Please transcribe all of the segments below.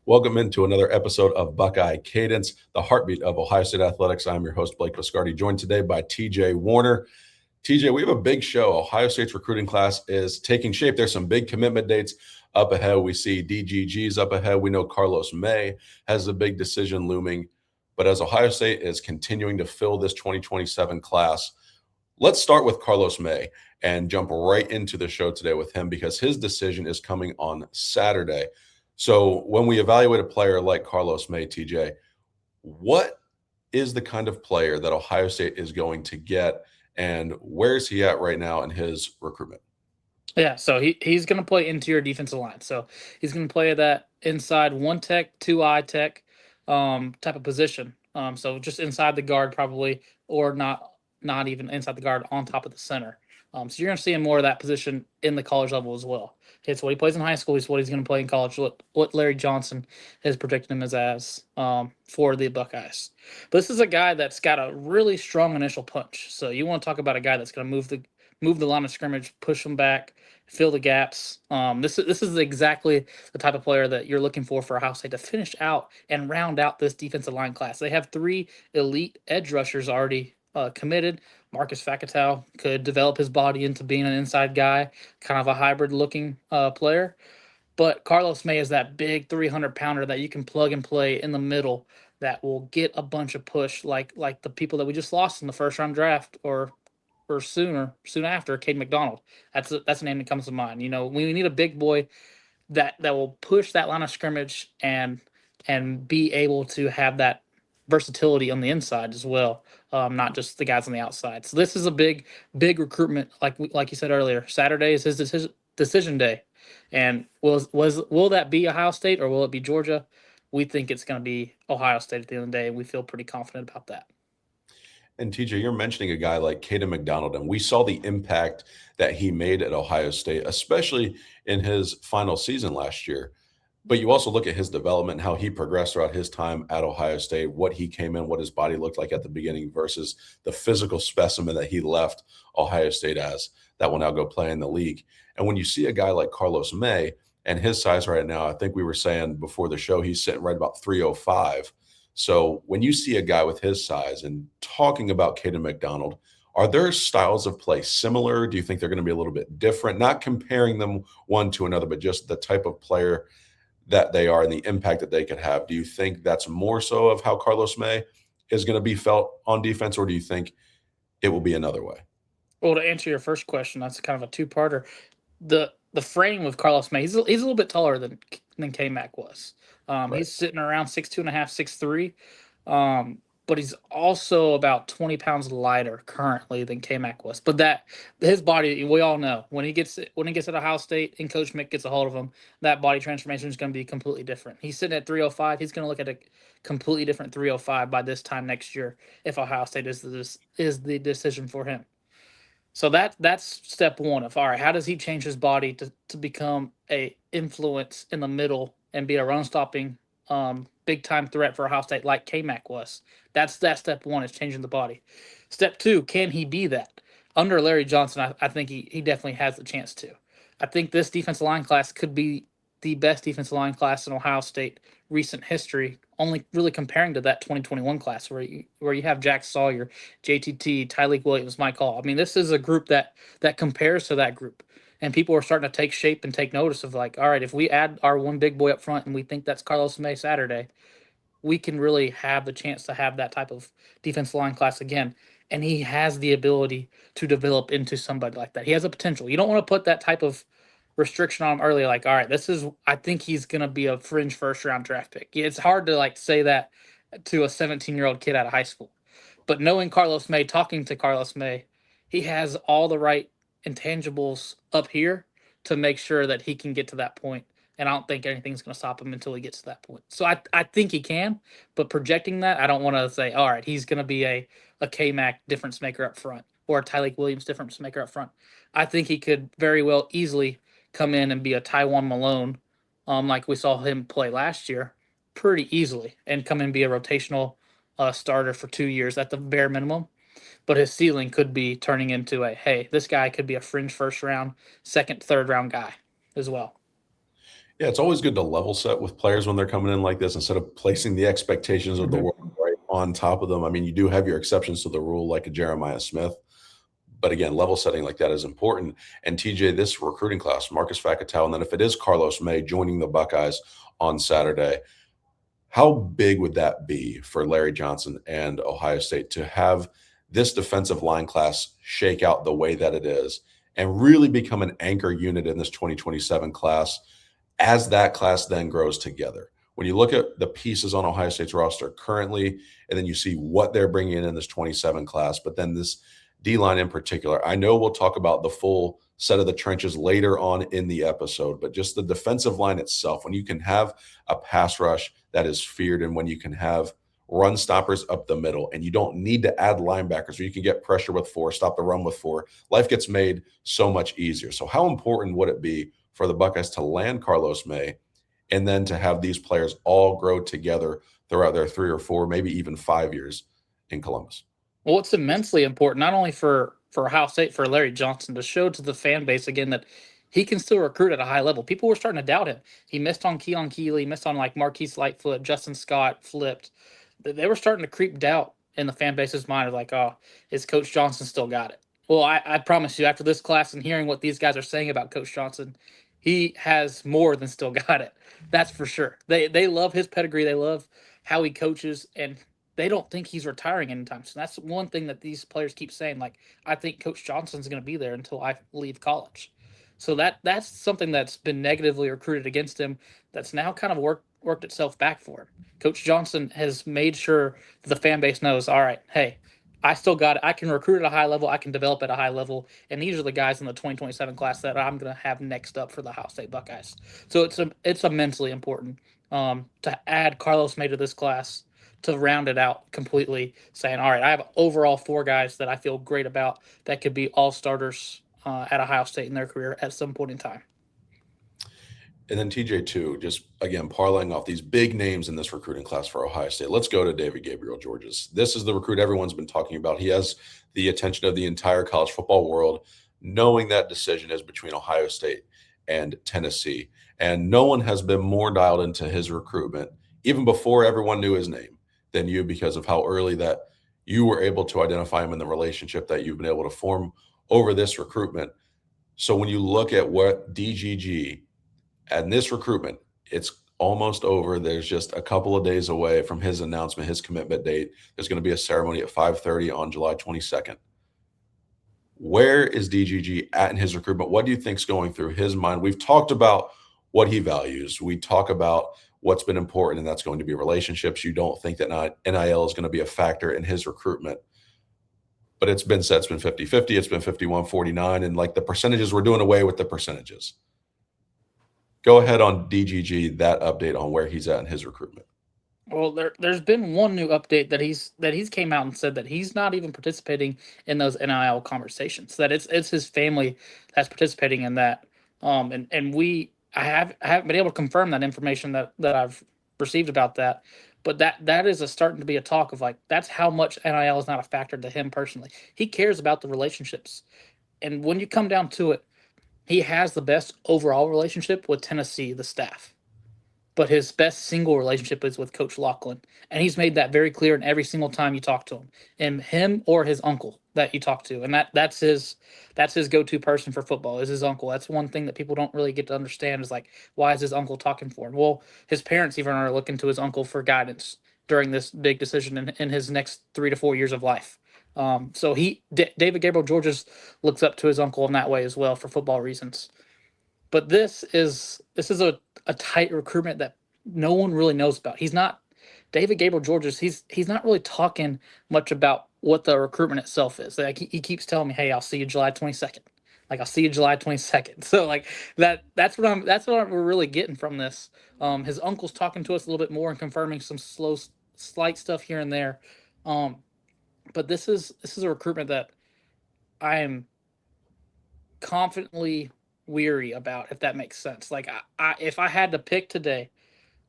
Welcome into another episode of Buckeye Cadence, the heartbeat of Ohio State athletics. I'm your host, Blake Biscardi, joined today by TJ Warner. TJ, we have a big show. Ohio State's recruiting class is taking shape. There's some big commitment dates up ahead. We see DGG's up ahead. We know Karlos May has a big decision looming. But as Ohio State is continuing to fill this 2027 class, let's start with Karlos May and jump right into the show today with him because his decision is coming on Saturday. So when we evaluate a player like Karlos May, TJ, what is the kind of player that Ohio State is going to get, and where is he at right now in his recruitment? Yeah, so he's going to play interior defensive line. So he's going to play that inside one tech, two eye tech type of position. So just inside the guard probably, or not even inside the guard, on top of the center. So you're going to see him more of that position in the college level as well. It's what he plays in high school. It's what he's going to play in college. What Larry Johnson has projected him as for the Buckeyes. But this is a guy that's got a really strong initial punch. So you want to talk about a guy that's going to move the line of scrimmage, push them back, fill the gaps. This is exactly the type of player that you're looking for Ohio State to finish out and round out this defensive line class. They have 3 elite edge rushers already committed. Marcus Facatow could develop his body into being an inside guy, kind of a hybrid-looking player. But Karlos May is that big 300-pounder that you can plug and play in the middle that will get a bunch of push, like the people that we just lost in the first-round draft or soon after, Cade McDonald. That's a name that comes to mind. You know, we need a big boy that will push that line of scrimmage and be able to have that versatility on the inside as well, not just the guys on the outside. So this is a big recruitment, like you said earlier. Saturday is his decision day, and will that be Ohio State or will it be Georgia? We think it's going to be Ohio State at the end of the day, and we feel pretty confident about that. And TJ, you're mentioning a guy like Cade McDonald, and we saw the impact that he made at Ohio State, especially in his final season last year. But you also look at his development, how he progressed throughout his time at Ohio State, what he came in, what his body looked like at the beginning versus the physical specimen that he left Ohio State as that will now go play in the league. And when you see a guy like Karlos May and his size right now, I think we were saying before the show, he's sitting right about 305. So when you see a guy with his size and talking about Cade McDonald, are their styles of play similar? Do you think they're going to be a little bit different? Not comparing them one to another, but just the type of player that they are and the impact that they could have. Do you think that's more so of how Karlos May is going to be felt on defense, or do you think it will be another way? Well, to answer your first question, that's kind of a two-parter. The frame of Karlos May, he's a little bit taller than K-Mac was. Right. He's sitting around 6'2.5", 6'3". But he's also about 20 pounds lighter currently than K-Mac was. But that his body, we all know, when he gets at Ohio State and Coach Mick gets a hold of him, that body transformation is going to be completely different. He's sitting at 305. He's going to look at a completely different 305 by this time next year if Ohio State is the decision for him. So that's step one of, all right, how does he change his body to become a influence in the middle and be a run-stopping big-time threat for Ohio State like K-Mac was? That's step one, is changing the body. Step two, can he be that? Under Larry Johnson, I think he definitely has the chance to. I think this defensive line class could be the best defensive line class in Ohio State recent history, only really comparing to that 2021 class where you have Jack Sawyer, JTT, Tyleik Williams, Mike Hall. I mean, this is a group that compares to that group. And people are starting to take shape and take notice of, like, all right, if we add our one big boy up front and we think that's Karlos May Saturday, we can really have the chance to have that type of defensive line class again. And he has the ability to develop into somebody like that. He has a potential. You don't want to put that type of restriction on him early, like, all right, I think he's going to be a fringe first-round draft pick. It's hard to, say that to a 17-year-old kid out of high school. But knowing Karlos May, talking to Karlos May, he has all the right intangibles up here to make sure that he can get to that point. And I don't think anything's going to stop him until he gets to that point. So I think he can, but projecting that, I don't want to say, all right, he's going to be a K-Mac difference maker up front or a Tyleik Williams difference maker up front. I think he could very well easily come in and be a Tywone Malone, like we saw him play last year, pretty easily, and come in and be a rotational starter for 2 years at the bare minimum. But his ceiling could be turning into hey, this guy could be a fringe first round, second, third round guy as well. Yeah, it's always good to level set with players when they're coming in like this instead of placing the expectations of the Mhm. world right on top of them. I mean, you do have your exceptions to the rule, like a Jeremiah Smith, but again, level setting like that is important. And TJ, this recruiting class, Marcus Facatao, and then if it is Karlos May joining the Buckeyes on Saturday, how big would that be for Larry Johnson and Ohio State to have this defensive line class shake out the way that it is and really become an anchor unit in this 2027 class as that class then grows together? When you look at the pieces on Ohio State's roster currently, and then you see what they're bringing in this 27 class, but then this D line in particular, I know we'll talk about the full set of the trenches later on in the episode, but just the defensive line itself, when you can have a pass rush that is feared and when you can have run stoppers up the middle and you don't need to add linebackers or you can get pressure with four, stop the run with four, life gets made so much easier. So how important would it be for the Buckeyes to land Karlos May and then to have these players all grow together throughout their 3 or 4, maybe even 5 years in Columbus? Well, it's immensely important, not only for Ohio State, for Larry Johnson to show to the fan base again that he can still recruit at a high level. People were starting to doubt him. He missed on Keon Keeley, missed on like Marquise Lightfoot, Justin Scott flipped. They were starting to creep doubt in the fan base's mind of like, oh, is Coach Johnson still got it? Well, I promise you, after this class and hearing what these guys are saying about Coach Johnson, he has more than still got it. That's for sure. They love his pedigree. They love how he coaches, and they don't think he's retiring anytime soon. That's one thing that these players keep saying. Like, I think Coach Johnson's going to be there until I leave college. So that's something that's been negatively recruited against him. That's now kind of worked itself back for him. Coach Johnson has made sure the fan base knows. All right, hey, I still got it. I can recruit at a high level. I can develop at a high level. And these are the guys in the 2027 class that I'm going to have next up for the Ohio State Buckeyes. So it's immensely important to add Karlos May to this class to round it out completely, saying, all right, I have overall 4 guys that I feel great about that could be all starters at Ohio State in their career at some point in time. And then TJ too, just again parlaying off these big names in this recruiting class for Ohio State. Let's go to David Gabriel Georges. This is the recruit everyone's been talking about. He has the attention of the entire college football world, knowing that decision is between Ohio State and Tennessee. And no one has been more dialed into his recruitment, even before everyone knew his name, than you because of how early that you were able to identify him in the relationship that you've been able to form over this recruitment. So when you look at what DGG and this recruitment, it's almost over. There's just a couple of days away from his announcement, his commitment date. There's going to be a ceremony at 5:30 on July 22nd. Where is DGG at in his recruitment? What do you think's going through his mind? We've talked about what he values. We talk about what's been important, and that's going to be relationships. You don't think that NIL is going to be a factor in his recruitment. But it's been said it's been 50-50, it's been 51-49, and like the percentages, we're doing away with the percentages. Go ahead on DGG, that update on where he's at in his recruitment. Well, there's been one new update that he's came out and said that he's not even participating in those NIL conversations. That it's his family that's participating in that. And I haven't been able to confirm that information that I've received about that. But that is starting to be a talk of like that's how much NIL is not a factor to him personally. He cares about the relationships, and when you come down to it, he has the best overall relationship with Tennessee, the staff, but his best single relationship is with Coach Lachlan, and he's made that very clear in every single time you talk to him, and him or his uncle that you talk to, and that's his go-to person for football is his uncle. That's one thing that people don't really get to understand is like why is his uncle talking for him? Well, his parents even are looking to his uncle for guidance during this big decision in his next 3 to 4 years of life. So David Gabriel Georges looks up to his uncle in that way as well for football reasons. But this is a tight recruitment that no one really knows about. He's not David Gabriel Georges. He's not really talking much about what the recruitment itself is. Like he keeps telling me, "Hey, I'll see you July 22nd." Like I'll see you July 22nd. So like that's what we're really getting from this. His uncle's talking to us a little bit more and confirming some slight stuff here and there. Um, but this is a recruitment that I am confidently weary about, if that makes sense. Like if I had to pick today,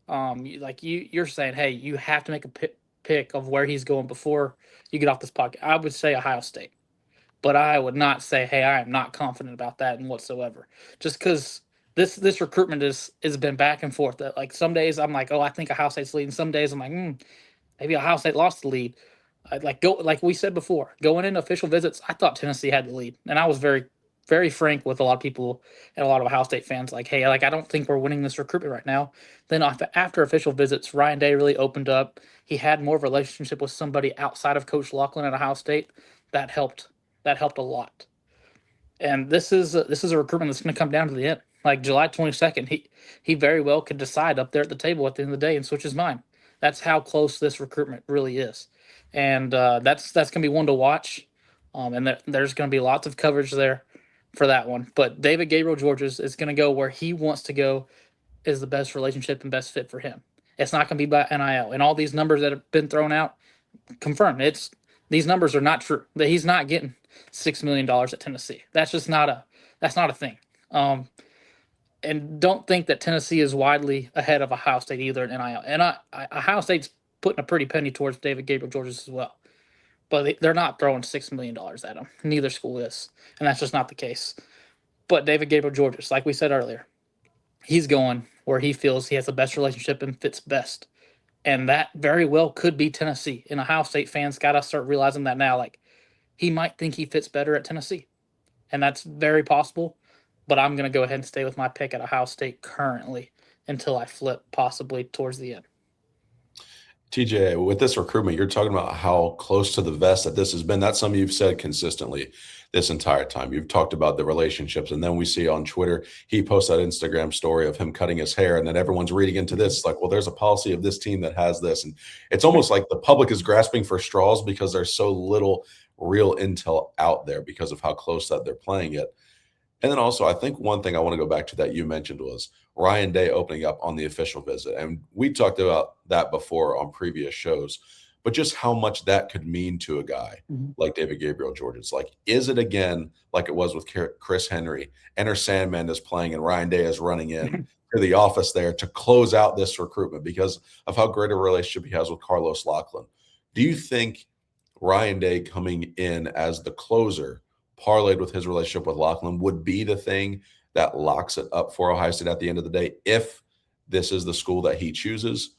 like you're saying, hey, you have to make a pick of where he's going before you get off this podcast. I would say Ohio State, but I would not say, hey, I am not confident about that in whatsoever. Just because this recruitment has been back and forth. Like some days I'm like, oh, I think Ohio State's leading. Some days I'm like, maybe Ohio State lost the lead. Like we said before, going into official visits, I thought Tennessee had the lead, and I was very, very frank with a lot of people and a lot of Ohio State fans. Like, hey, like I don't think we're winning this recruitment right now. Then after official visits, Ryan Day really opened up. He had more of a relationship with somebody outside of Coach Laughlin at Ohio State. That helped. That helped a lot. And this is a recruitment that's going to come down to the end. Like July 22nd, he very well could decide up there at the table at the end of the day and switch his mind. That's how close this recruitment really is, and that's going to be one to watch. And there's going to be lots of coverage there for that one. But David Gabriel Georges is going to go where he wants to go, is the best relationship and best fit for him. It's not going to be by NIL, and all these numbers that have been thrown out confirmed. These numbers are not true. That he's not getting $6 million at Tennessee. That's just not a thing. And don't think that Tennessee is widely ahead of Ohio State either in NIL. And Ohio State's putting a pretty penny towards David Gabriel Georges as well. But they're not throwing $6 million at him. Neither school is. And that's just not the case. But David Gabriel Georges, like we said earlier, he's going where he feels he has the best relationship and fits best. And that very well could be Tennessee. And Ohio State fans got to start realizing that now. Like, he might think he fits better at Tennessee. And that's very possible. But I'm going to go ahead and stay with my pick at Ohio State currently until I flip possibly towards the end. TJ, with this recruitment, you're talking about how close to the vest that this has been. That's something you've said consistently this entire time. You've talked about the relationships, and then we see on Twitter, he posts that Instagram story of him cutting his hair, and then everyone's reading into this like, well, there's a policy of this team that has this. And it's almost like the public is grasping for straws because there's so little real intel out there because of how close that they're playing it. And then also, I think one thing I want to go back to that you mentioned was Ryan Day opening up on the official visit. And we talked about that before on previous shows, but just how much that could mean to a guy like David Gabriel Georges. Like, is it again like it was with Chris Henry? Enter Sandman is playing and Ryan Day is running in to the office there to close out this recruitment because of how great a relationship he has with Karlos Laughlin. Do you think Ryan Day coming in as the closer, parlayed with his relationship with Laughlin, would be the thing that locks it up for Ohio State at the end of the day if this is the school that he chooses?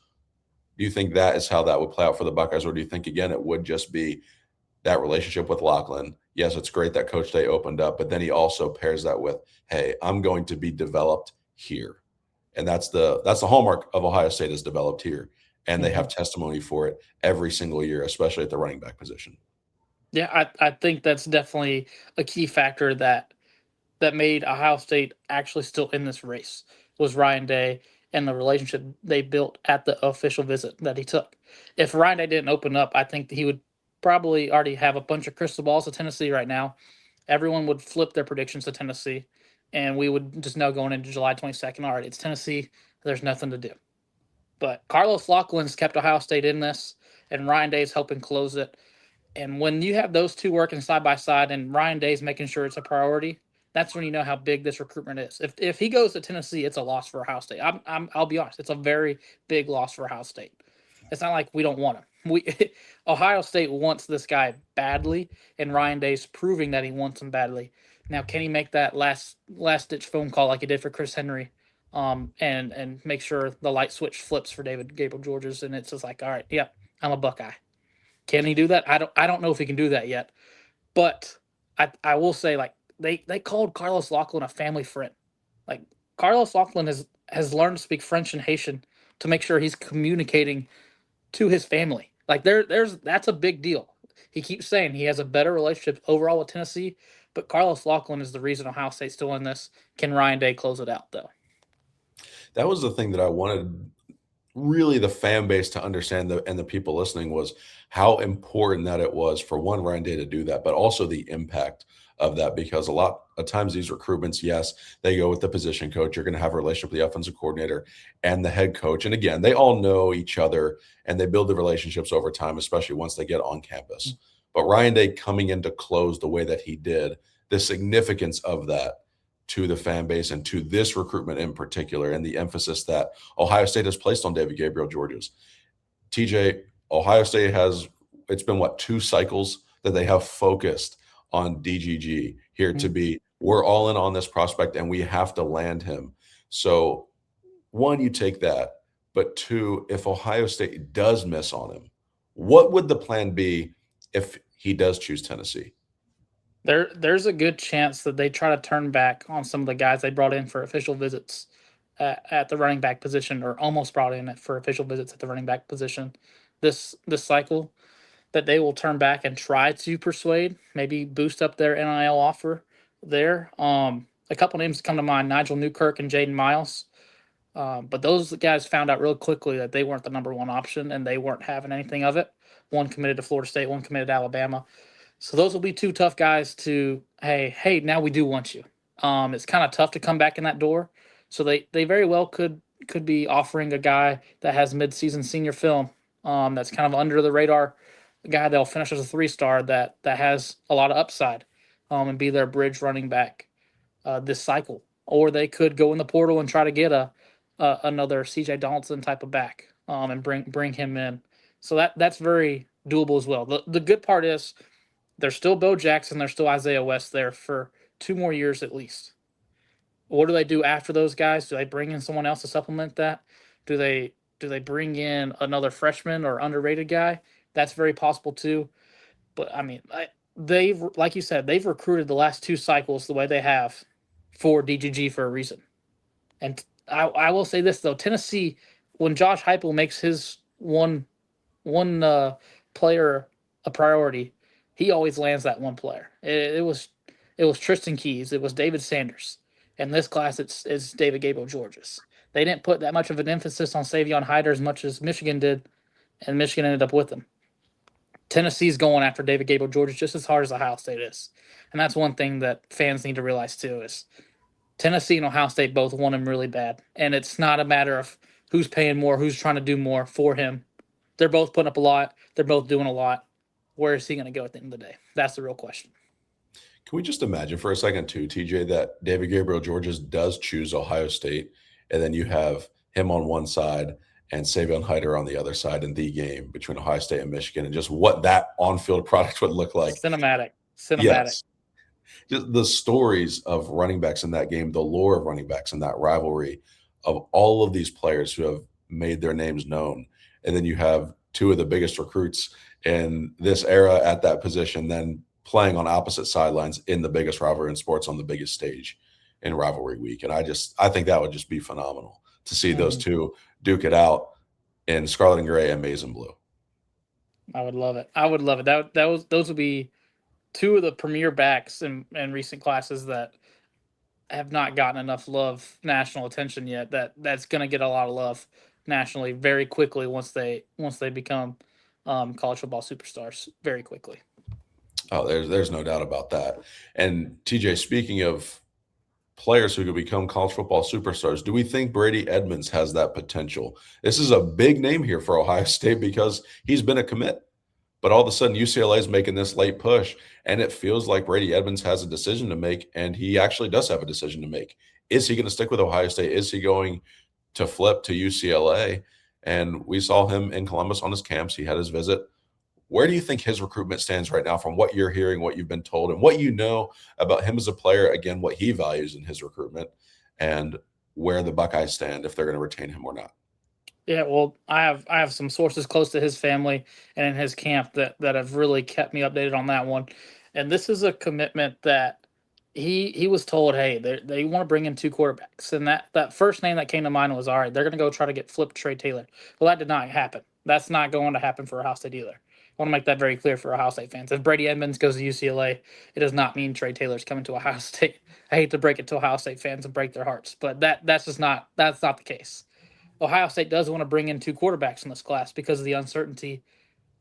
Do you think that is how that would play out for the Buckeyes, or do you think, again, it would just be that relationship with Laughlin? Yes, it's great that Coach Day opened up, but then he also pairs that with, hey, I'm going to be developed here. And that's the hallmark of Ohio State, is developed here. And they have testimony for it every single year, especially at the running back position. Yeah, I think that's definitely a key factor that made Ohio State actually still in this race was Ryan Day and the relationship they built at the official visit that he took. If Ryan Day didn't open up, I think he would probably already have a bunch of crystal balls to Tennessee right now. Everyone would flip their predictions to Tennessee, and we would just know going into July 22nd, all right, it's Tennessee. There's nothing to do. But Karlos Laughlin's kept Ohio State in this, and Ryan Day is helping close it. And when you have those two working side by side and Ryan Day's making sure it's a priority, that's when you know how big this recruitment is. If he goes to Tennessee, it's a loss for Ohio State. I'll be honest, it's a very big loss for Ohio State. It's not like we don't want him. Ohio State wants this guy badly, and Ryan Day's proving that he wants him badly. Now, can he make that last ditch phone call like he did for Chris Henry, and make sure the light switch flips for David Gabriel Georges, and it's just like, all right, yeah, I'm a Buckeye. Can he do that? I don't know if he can do that yet, but I will say, like, they called Karlos Laughlin a family friend. Like, Karlos Laughlin has learned to speak French and Haitian to make sure he's communicating to his family. Like, that's a big deal. He keeps saying he has a better relationship overall with Tennessee, but Karlos Laughlin is the reason Ohio State's still in this. Can Ryan Day close it out, though? That was the thing that I wanted really the fan base to understand, and the people listening, was how important that it was for one, Ryan Day to do that, but also the impact of that, because a lot of times these recruitments, yes, they go with the position coach. You're going to have a relationship with the offensive coordinator and the head coach. And again, they all know each other and they build the relationships over time, especially once they get on campus. But Ryan Day coming in to close the way that he did, the significance of that to the fan base and to this recruitment in particular, and the emphasis that Ohio State has placed on David Gabriel Georges. TJ, Ohio State it's been 2 cycles that they have focused on DGG here to be, we're all in on this prospect and we have to land him. So, one, you take that, but two, if Ohio State does miss on him, what would the plan be if he does choose Tennessee? There's a good chance that they try to turn back on some of the guys they brought in for official visits at the running back position, or almost brought in for official visits at the running back position this cycle. That they will turn back and try to persuade, maybe boost up their NIL offer there. A couple names come to mind: Nigel Newkirk and Jaden Miles. But those guys found out real quickly that they weren't the number one option, and they weren't having anything of it. One committed to Florida State, one committed to Alabama. So those will be two tough guys to, hey, now we do want you. It's kind of tough to come back in that door. So they very well could be offering a guy that has midseason senior film, that's kind of under the radar, a guy that'll finish as a 3-star that has a lot of upside, and be their bridge running back this cycle. Or they could go in the portal and try to get another CJ Donaldson type of back, and bring him in. So that's very doable as well. The good part is there's still Bo Jackson, there's still Isaiah West there for 2 more years at least. What do they do after those guys? Do they bring in someone else to supplement that? Do they bring in another freshman or underrated guy? That's very possible too. But I mean, they've, like you said, they've recruited the last 2 cycles the way they have for DGG for a reason. And I will say this though, Tennessee, when Josh Heupel makes his one player a priority, he always lands that one player. It was Tristan Keys, it was David Sanders. In this class, it's David Gabriel Georges. They didn't put that much of an emphasis on Savion Hyder as much as Michigan did, and Michigan ended up with him. Tennessee's going after David Gabriel Georges just as hard as Ohio State is. And that's one thing that fans need to realize too, is Tennessee and Ohio State both want him really bad. And it's not a matter of who's paying more, who's trying to do more for him. They're both putting up a lot. They're both doing a lot. Where is he going to go at the end of the day? That's the real question. Can we just imagine for a second, too, TJ, that David Gabriel Georges does choose Ohio State, and then you have him on one side and Savion Hyder on the other side in the game between Ohio State and Michigan, and just what that on-field product would look like? Cinematic. Yes. Just the stories of running backs in that game, the lore of running backs in that rivalry, of all of these players who have made their names known. And then you have 2 of the biggest recruits in this era at that position, then playing on opposite sidelines in the biggest rivalry in sports on the biggest stage in rivalry week. And I think that would just be phenomenal to see those 2 duke it out in scarlet and gray and maize and blue. I would love it. Those would be 2 of the premier backs in recent classes that have not gotten enough love, national attention yet. That's going to get a lot of love nationally very quickly once they become college football superstars very quickly. Oh, there's no doubt about that. And TJ, speaking of players who could become college football superstars, do we think Brady Edmunds has that potential? This is a big name here for Ohio State because he's been a commit. But all of a sudden, UCLA is making this late push, and it feels like Brady Edmunds has a decision to make, and he actually does have a decision to make. Is he going to stick with Ohio State? Is he going to flip to UCLA? And we saw him in Columbus on his camps. He had his visit. Where do you think his recruitment stands right now from what you're hearing, what you've been told, and what you know about him as a player, again, what he values in his recruitment, and where the Buckeyes stand, if they're going to retain him or not? Yeah, well, I have some sources close to his family and in his camp that have really kept me updated on that one. And this is a commitment that he was told, hey, they want to bring in 2 quarterbacks. And that first name that came to mind was, all right, they're going to go try to get Flip Trey Taylor. Well, that did not happen. That's not going to happen for Ohio State either. I want to make that very clear for Ohio State fans. If Brady Edmunds goes to UCLA, it does not mean Trey Taylor's coming to Ohio State. I hate to break it to Ohio State fans and break their hearts, but that's not the case. Ohio State does want to bring in 2 quarterbacks in this class because of the uncertainty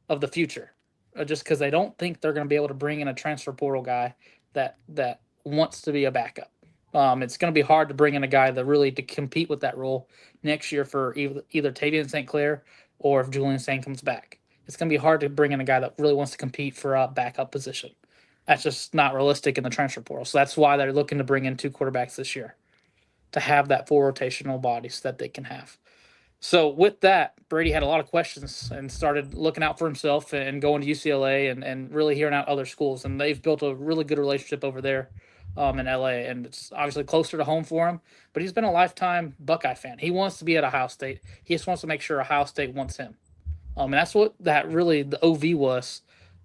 of the future. Just because they don't think they're going to be able to bring in a transfer portal guy that wants to be a backup. It's going to be hard to bring in a guy that really to compete with that role next year for either Tavian St. Clair or if Julian Sain comes back. It's going to be hard to bring in a guy that really wants to compete for a backup position. That's just not realistic in the transfer portal. So that's why they're looking to bring in 2 quarterbacks this year, to have that 4 rotational bodies that they can have. So with that, Brady had a lot of questions and started looking out for himself and going to UCLA and really hearing out other schools. And they've built a really good relationship over there in LA. And it's obviously closer to home for him. But he's been a lifetime Buckeye fan. He wants to be at Ohio State. He just wants to make sure Ohio State wants him. And that's what that really the OV was,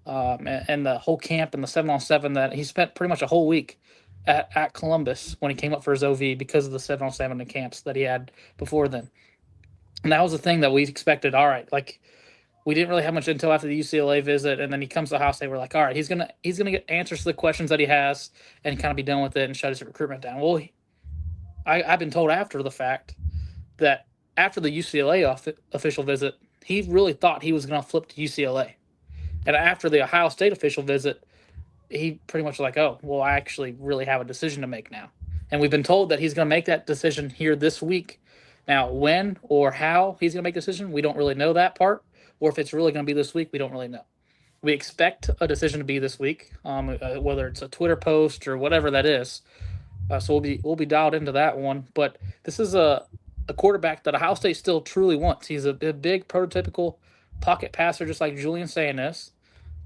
and the whole camp and the 7-on-7 that he spent pretty much a whole week at Columbus when he came up for his OV because of the 7-on-7 and camps that he had before then. And that was the thing that we expected. All right, like we didn't really have much intel after the UCLA visit, and then he comes to Ohio State. We're like, all right, he's gonna get answers to the questions that he has and kind of be done with it and shut his recruitment down. Well, I've been told after the fact that after the UCLA official visit, he really thought he was going to flip to UCLA, and after the Ohio State official visit, he pretty much was like, oh, well, I actually really have a decision to make now, and we've been told that he's going to make that decision here this week. Now, when or how he's going to make a decision, we don't really know that part, or if it's really going to be this week, we don't really know. We expect a decision to be this week, whether it's a Twitter post or whatever that is. So we'll be dialed into that one. But this is a quarterback that Ohio State still truly wants. He's a big prototypical pocket passer, just like Julian Saying is,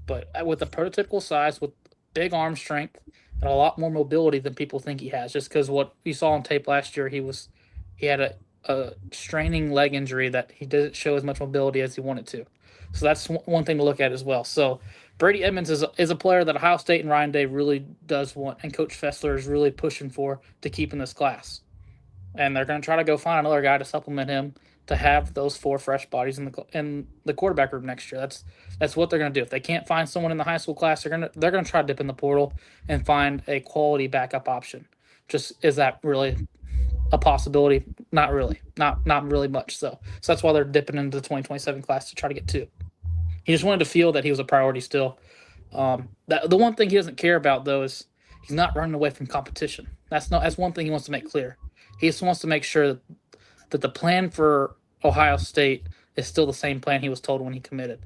but with a prototypical size, with big arm strength, and a lot more mobility than people think he has. Just because what we saw on tape last year, he had a straining leg injury that he didn't show as much mobility as he wanted to. So that's one thing to look at as well. So Brady Edmunds is a player that Ohio State and Ryan Day really does want, and Coach Fessler is really pushing for to keep in this class. And they're going to try to go find another guy to supplement him to have those 4 fresh bodies in the quarterback room next year. That's what they're going to do. If they can't find someone in the high school class, they're going to try to dip in the portal and find a quality backup option. Just is that really a possibility? Not really. Not really much. So that's why they're dipping into the 2027 class to try to get 2. He just wanted to feel that he was a priority still. The one thing he doesn't care about though is he's not running away from competition. That's one thing he wants to make clear. He just wants to make sure that the plan for Ohio State is still the same plan he was told when he committed.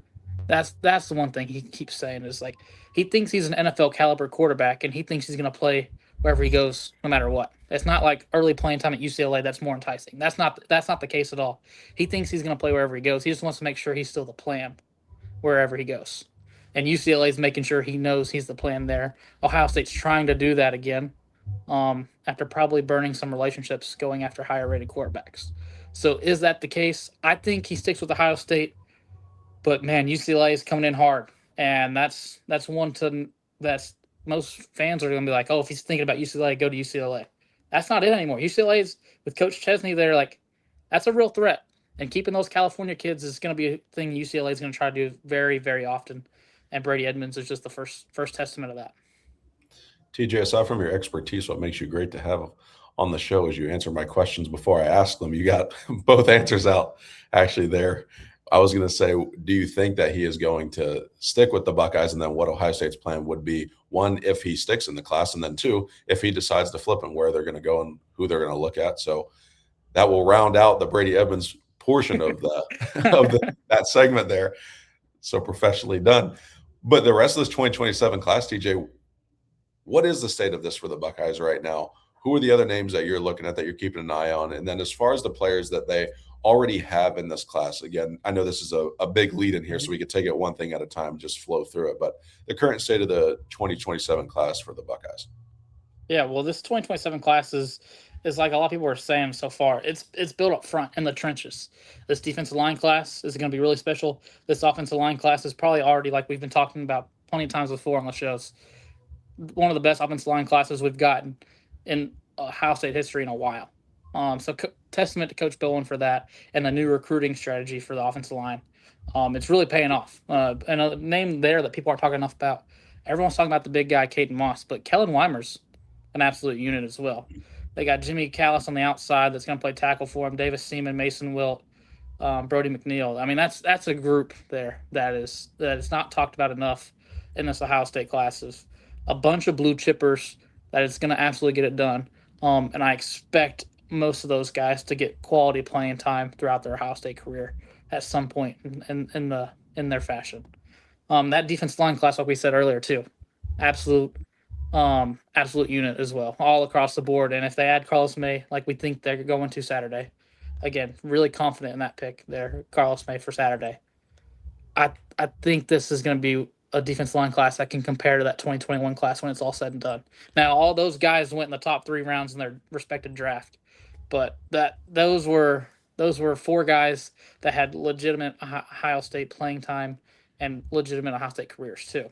That's the one thing he keeps saying is like he thinks he's an NFL caliber quarterback and he thinks he's going to play wherever he goes, no matter what. It's not like early playing time at UCLA that's more enticing. That's not the case at all. He thinks he's going to play wherever he goes. He just wants to make sure he's still the plan wherever he goes. And UCLA is making sure he knows he's the plan there. Ohio State's trying to do that again, after probably burning some relationships going after higher rated quarterbacks. So is that the case? I think he sticks with Ohio State, but man, UCLA is coming in hard, and that's that's most fans are going to be like, oh, if he's thinking about UCLA, go to UCLA. That's not it anymore. UCLA is with Coach Chesney there, like that's a real threat. And keeping those California kids is going to be a thing UCLA is going to try to do very, very often. And Brady Edmunds is just the first testament of that. TJ, aside from your expertise, what makes you great to have on the show is you answer my questions before I ask them. You got both answers out actually there. I was going to say, do you think that he is going to stick with the Buckeyes, and then what Ohio State's plan would be? 1, if he sticks in the class, and then 2, if he decides to flip and where they're going to go and who they're going to look at. So that will round out the Brady Edmunds portion of that segment there. So professionally done. But the rest of this 2027 class, TJ, what is the state of this for the Buckeyes right now? Who are the other names that you're looking at that you're keeping an eye on? And then as far as the players that they already have in this class, again, I know this is a big lead in here, so we could take it one thing at a time, just flow through it. But the current state of the 2027 class for the Buckeyes. Yeah, well, this 2027 class is like a lot of people are saying so far. It's built up front in the trenches. This defensive line class is going to be really special. This offensive line class is probably already, like we've been talking about plenty of times before on the shows, one of the best offensive line classes we've gotten in Ohio State history in a while. So testament to Coach Bowen for that and the new recruiting strategy for the offensive line. It's really paying off. And a name there that people aren't talking enough about. Everyone's talking about the big guy, Caden Moss, but Kellen Weimer's an absolute unit as well. They got Jimmy Callis on the outside that's going to play tackle for him, Davis Seaman, Mason Wilt, Brody McNeil. I mean, that's a group there that is not talked about enough in this Ohio State class. Of a bunch of blue chippers that is going to absolutely get it done. And I expect most of those guys to get quality playing time throughout their Ohio State career at some point in their fashion. That defensive line class, like we said earlier, too, absolute unit as well, all across the board. And if they add Karlos May, like we think they're going to Saturday, again, really confident in that pick there, Karlos May for Saturday. I think this is going to be a defensive line class that can compare to that 2021 class when it's all said and done. Now, all those guys went in the top 3 rounds in their respective draft, but those were 4 guys that had legitimate Ohio State playing time and legitimate Ohio State careers too.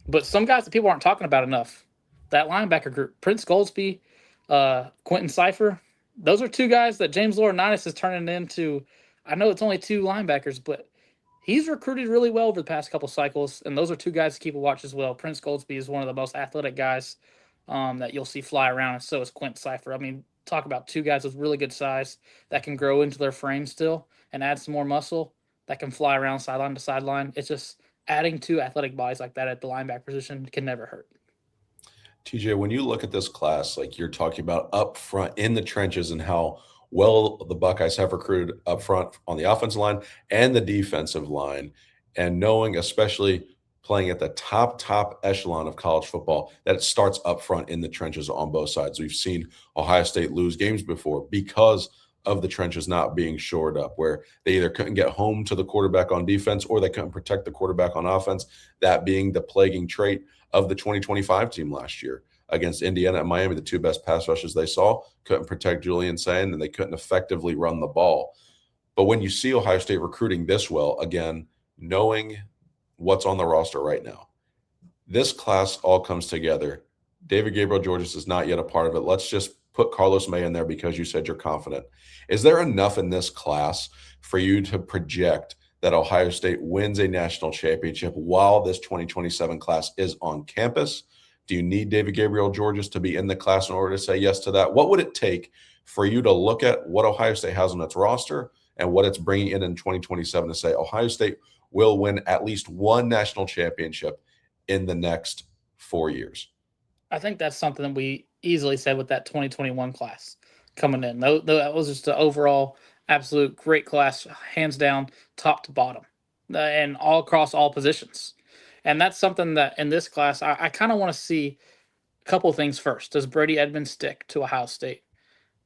But some guys that people aren't talking about enough, that linebacker group, Prince Goldsby, Quentin Cipher, those are 2 guys that James Laurinaitis is turning into. I know it's only 2 linebackers, but he's recruited really well over the past couple cycles, and those are 2 guys to keep a watch as well. Prince Goldsby is one of the most athletic guys that you'll see fly around, and so is Quentin Cipher. I mean, talk about 2 guys with really good size that can grow into their frame still and add some more muscle that can fly around sideline to sideline. It's just adding 2 athletic bodies like that at the linebacker position can never hurt. TJ, when you look at this class, like you're talking about up front in the trenches and how well the Buckeyes have recruited up front on the offensive line and the defensive line, and knowing, especially playing at the top echelon of college football, that it starts up front in the trenches on both sides. We've seen Ohio State lose games before because of the trenches not being shored up, where they either couldn't get home to the quarterback on defense or they couldn't protect the quarterback on offense, that being the plaguing trait of the 2025 team last year against Indiana and Miami, the 2 best pass rushes they saw, couldn't protect Julian Sayin, and they couldn't effectively run the ball. But when you see Ohio State recruiting this well, again, knowing what's on the roster right now, this class all comes together. David Gabriel Georges is not yet a part of it. Let's just put Karlos May in there because you said you're confident. Is there enough in this class for you to project that Ohio State wins a national championship while this 2027 class is on campus? Do you need David Gabriel Georges to be in the class in order to say yes to that? What would it take for you to look at what Ohio State has on its roster and what it's bringing in 2027 to say Ohio State will win at least 1 national championship in the next 4 years? I think that's something that we easily said with that 2021 class coming in. That was just an overall absolute great class, hands down, top to bottom, and all across all positions. And that's something that in this class, I kind of want to see a couple of things first. Does Brady Edmunds stick to Ohio State?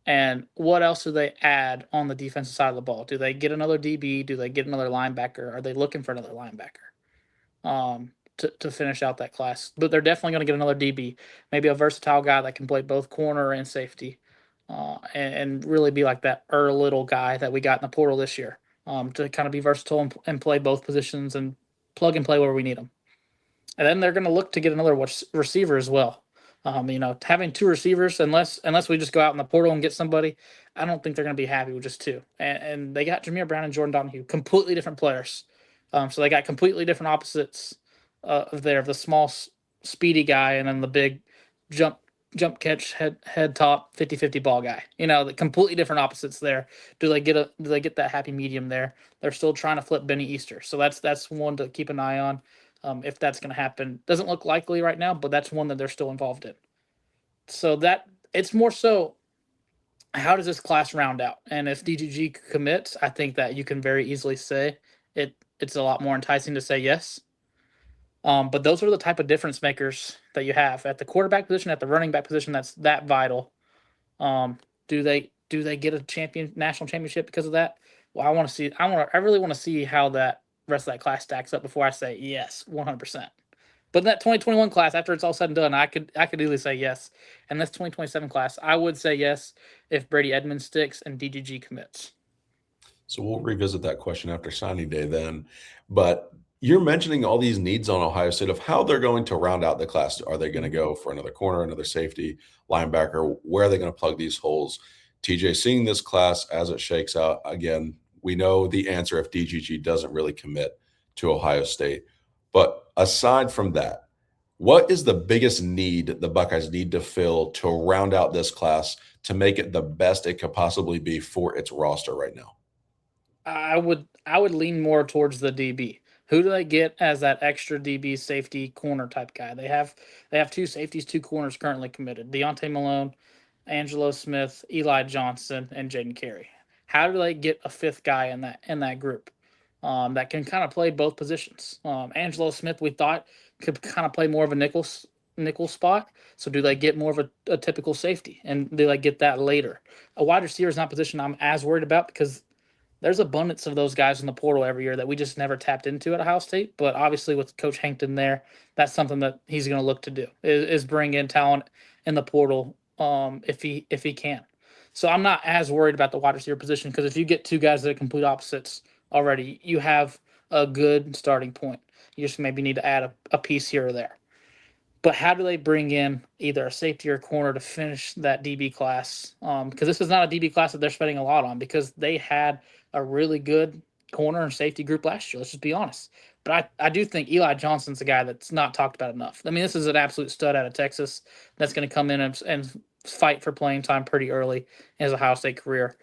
And what else do they add on the defensive side of the ball? Do they get another DB? Do they get another linebacker? Are they looking for another linebacker to finish out that class? But they're definitely going to get another DB, maybe a versatile guy that can play both corner and safety, and really be like that Little guy that we got in the portal this year, to kind of be versatile and play both positions and plug and play where we need them. And then they're going to look to get another receiver as well. Having 2 receivers, unless we just go out in the portal and get somebody, I don't think they're going to be happy with just 2. And they got Jameer Brown and Jordan Donahue, completely different players. So they got completely different opposites of the small, speedy guy and then the big jump catch, head top 50-50 ball guy. The completely different opposites there. Do they get that happy medium there? They're still trying to flip Benny Easter. So that's one to keep an eye on. If that's going to happen, doesn't look likely right now, but that's one that they're still involved in. So that it's more so, how does this class round out? And if DGG commits, I think that you can very easily say it's a lot more enticing to say yes. But those are the type of difference makers that you have at the quarterback position, at the running back position. That's that vital. Do they get a national championship because of that? Well, I really want to see how that rest of that class stacks up before I say yes, 100%. But in that 2021 class, after it's all said and done, I could easily say yes. And this 2027 class, I would say yes if Brady Edmunds sticks and DGG commits. So we'll revisit that question after signing day then. But you're mentioning all these needs on Ohio State of how they're going to round out the class. Are they going to go for another corner, another safety, linebacker? Where are they going to plug these holes? TJ, seeing this class as it shakes out, again, we know the answer if DGG doesn't really commit to Ohio State. But aside from that, what is the biggest need the Buckeyes need to fill to round out this class to make it the best it could possibly be for its roster right now? I would lean more towards the DB. Who do they get as that extra DB safety corner type guy? They have 2 safeties, 2 corners currently committed: Deontay Malone, Angelo Smith, Eli Johnson, and Jaden Carey. How do they get a 5th guy in that group that can kind of play both positions? Angelo Smith, we thought, could kind of play more of a nickel nickel spot. So do they get more of a typical safety, and do they get that later? A wide receiver is not a position I'm as worried about because there's abundance of those guys in the portal every year that we just never tapped into at Ohio State. But obviously, with Coach Hankton there, that's something that he's going to look to do is bring in talent in the portal if he can. So I'm not as worried about the wide receiver position because if you get two guys that are complete opposites already, you have a good starting point. You just maybe need to add a piece here or there. But how do they bring in either a safety or a corner to finish that DB class? Because this is not a DB class that they're spending a lot on because they had a really good corner and safety group last year. Let's just be honest. But I do think Eli Johnson's a guy that's not talked about enough. I mean, this is an absolute stud out of Texas that's going to come in and fight for playing time pretty early in his Ohio State career.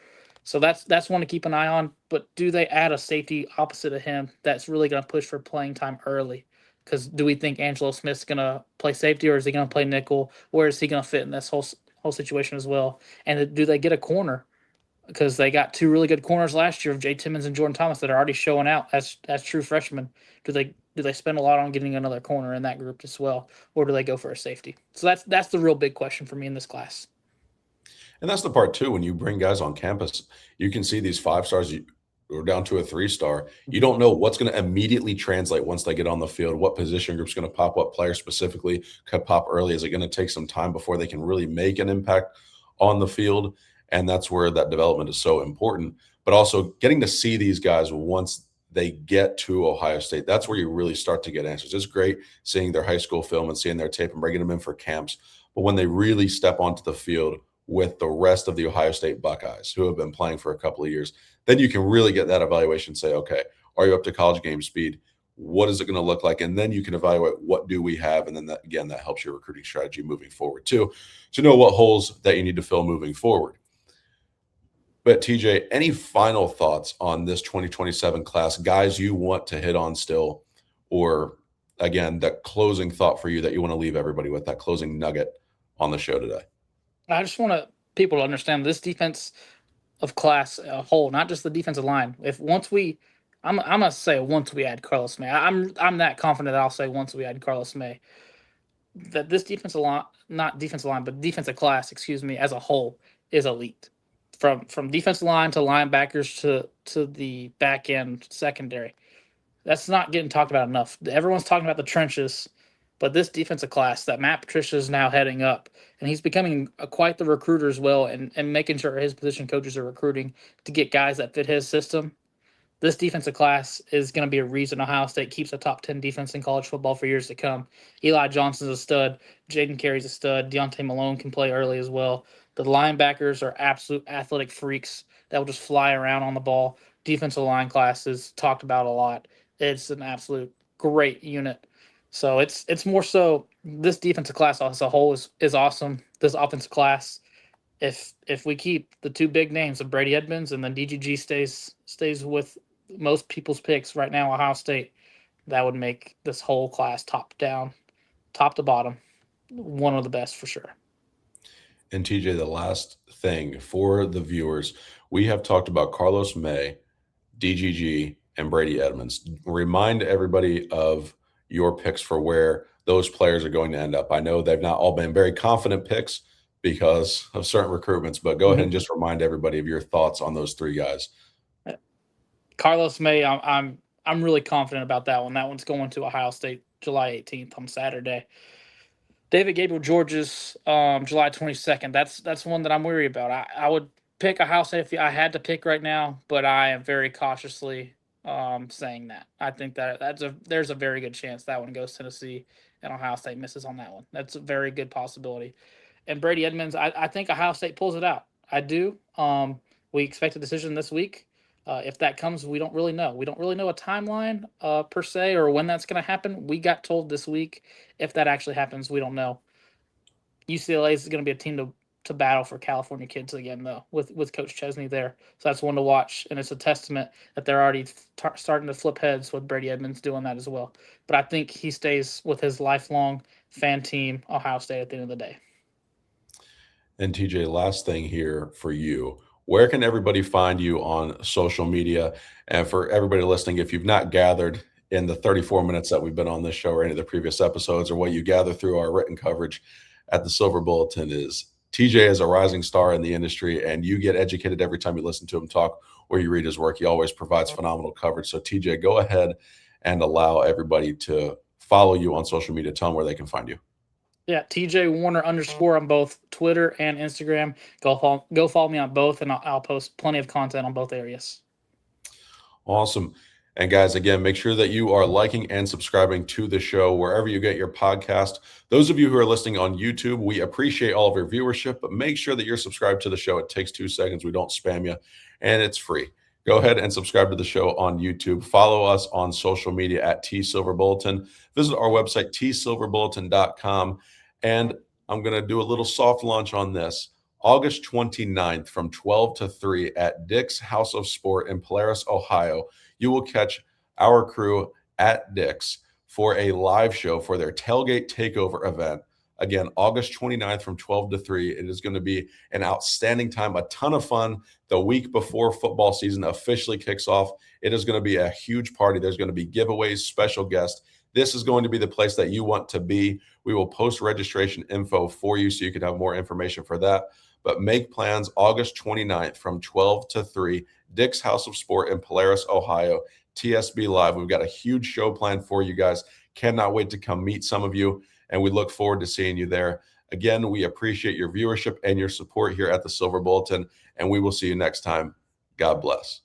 So that's one to keep an eye on. But do they add a safety opposite of him that's really going to push for playing time early? Because do we think Angelo Smith's going to play safety or is he going to play nickel? Where is he going to fit in this whole situation as well? And do they get a corner? Because they got two really good corners last year of Jay Timmons and Jordan Thomas that are already showing out as true freshmen. Do they spend a lot on getting another corner in that group as well, or do they go for a safety? So that's the real big question for me in this class. And that's the part too. When you bring guys on campus, you can see these 5 stars or down to a 3-star. You don't know what's going to immediately translate once they get on the field. What position group's going to pop? What player specifically could pop early? Is it going to take some time before they can really make an impact on the field? And that's where that development is so important. But also getting to see these guys once they get to Ohio State, that's where you really start to get answers. It's great seeing their high school film and seeing their tape and bringing them in for camps. But when they really step onto the field with the rest of the Ohio State Buckeyes who have been playing for a couple of years, then you can really get that evaluation and say, okay, are you up to college game speed? What is it going to look like? And then you can evaluate what do we have. And then that, again, that helps your recruiting strategy moving forward too, to know what holes that you need to fill moving forward. But TJ, any final thoughts on this 2027 class, guys you want to hit on still, or again, that closing thought for you that you want to leave everybody with, that closing nugget on the show today? I just want people to understand this defense of class a whole, not just the defensive line. I'm gonna say once we add Karlos May, I'm that confident that I'll say once we add Karlos May, that this defensive line, not defensive line, but defensive class, excuse me, as a whole is elite. From defensive line to linebackers to the back end secondary. That's not getting talked about enough. Everyone's talking about the trenches, but this defensive class that Matt Patricia is now heading up, and he's becoming quite the recruiter as well, and making sure his position coaches are recruiting to get guys that fit his system. This defensive class is going to be a reason Ohio State keeps a top 10 defense in college football for years to come. Eli Johnson's a stud. Jaden Carey's a stud. Deontay Malone can play early as well. The linebackers are absolute athletic freaks that will just fly around on the ball. Defensive line class is talked about a lot. It's an absolute great unit. So it's more so this defensive class as a whole is awesome. This offensive class, if we keep the two big names of Brady Edmunds and then DGG stays with most people's picks right now, Ohio State, that would make this whole class top to bottom, one of the best for sure. And TJ, the last thing for the viewers, we have talked about Karlos May, DGG, and Brady Edmunds. Remind everybody of your picks for where those players are going to end up. I know they've not all been very confident picks because of certain recruitments, but go ahead and just remind everybody of your thoughts on those three guys. Karlos May, I'm really confident about that one. That one's going to Ohio State July 18th on Saturday. Gabriel Georges, July 22nd. That's one that I'm worried about. I would pick Ohio State if I had to pick right now, but I am very cautiously saying that. I think there's a very good chance that one goes Tennessee and Ohio State misses on that one. That's a very good possibility. And Brady Edmunds, I think Ohio State pulls it out. I do. We expect a decision this week. If that comes, we don't really know. We don't really know a timeline per se or when that's going to happen. We got told this week. If that actually happens, we don't know. UCLA is going to be a team to battle for California kids again, though, with Coach Chesney there. So that's one to watch, and it's a testament that they're already starting to flip heads with Brady Edmunds doing that as well. But I think he stays with his lifelong fan team, Ohio State, at the end of the day. And TJ, last thing here for you. Where can everybody find you on social media? And for everybody listening, if you've not gathered in the 34 minutes that we've been on this show or any of the previous episodes, or what you gather through our written coverage at the Silver Bulletin, is TJ is a rising star in the industry, and you get educated every time you listen to him talk or you read his work. He always provides phenomenal coverage. So TJ, go ahead and allow everybody to follow you on social media. Tell them where they can find you. Yeah, TJ Warner _ on both Twitter and Instagram. Go follow me on both, and I'll post plenty of content on both areas. Awesome. And guys, again, make sure that you are liking and subscribing to the show wherever you get your podcast. Those of you who are listening on YouTube, we appreciate all of your viewership, but make sure that you're subscribed to the show. It takes 2 seconds. We don't spam you, and it's free. Go ahead and subscribe to the show on YouTube. Follow us on social media at @TSilverBulletin. Visit our website, tsilverbulletin.com. And I'm going to do a little soft launch on this. August 29th from 12 to 3 at Dick's House of Sport in Polaris, Ohio. You will catch our crew at Dick's for a live show for their Tailgate Takeover event. Again, August 29th from 12 to 3. It is going to be an outstanding time, a ton of fun. The week before football season officially kicks off, it is going to be a huge party. There's going to be giveaways, special guests. This is going to be the place that you want to be. We will post registration info for you so you can have more information for that. But make plans August 29th from 12 to 3, Dick's House of Sport in Polaris, Ohio, TSB Live. We've got a huge show planned for you guys. Cannot wait to come meet some of you, and we look forward to seeing you there. Again, we appreciate your viewership and your support here at the Silver Bulletin, and we will see you next time. God bless.